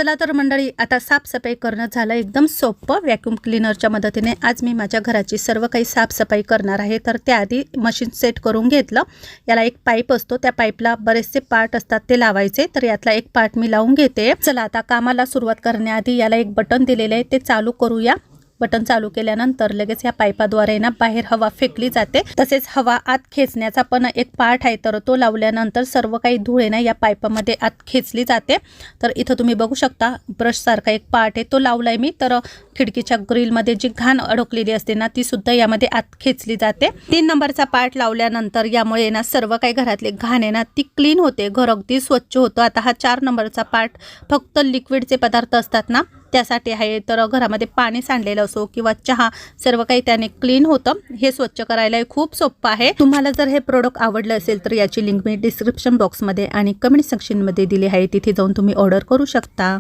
चला तर मंडळी, आता साफसफाई करणं झालं एकदम सोपं व्हॅक्यूम क्लीनरच्या मदतीने. आज मी माझ्या घराची सर्व काही साफसफाई करणार आहे. तर त्याआधी मशीन सेट करून घेतलं. याला एक पाईप असतो, त्या पाईपला बरेचसे पार्ट असतात ते लावायचे. तर यातला एक पार्ट मी लावून घेते. चला आता कामाला सुरुवात करण्याआधी याला एक बटन दिलेले आहे, ते चालू करूया. बटन चालू केल्यानंतर लगेच या पाईपाद्वारे ना बाहेर हवा फेकली जाते. तसेच हवा आत खेचण्याचा पण एक पार्ट आहे, तर तो लावल्यानंतर सर्व काही धूळ ना या पाईपामध्ये आत खेचली जाते. तर इथं तुम्ही बघू शकता ब्रश सारखा एक पार्ट आहे, तो लावलाय मी. तर खिडकीच्या ग्रिलमध्ये जी घाण अडकलेली असते ना ती सुद्धा यामध्ये आत खेचली जाते. 3 नंबरचा पार्ट लावल्यानंतर यामुळे ना सर्व काही घरातले घाण आहे ना ती क्लीन होते, घर अगदी स्वच्छ होतं. आता हा 4 नंबरचा पार्ट फक्त लिक्विडचे पदार्थ असतात ना त्यासाठी आहे. तर घरामध्ये पाणी सांडलेलं असो किंवा चहा, सर्व काही त्याने क्लीन होतं. हे स्वच्छ करायला खूप सोपं आहे. तुम्हाला जर हे प्रोडक्ट आवडलं असेल तर याची लिंक मी डिस्क्रिप्शन बॉक्समध्ये आणि कमेंट सेक्शनमध्ये दिली आहे, तिथे जाऊन तुम्ही ऑर्डर करू शकता.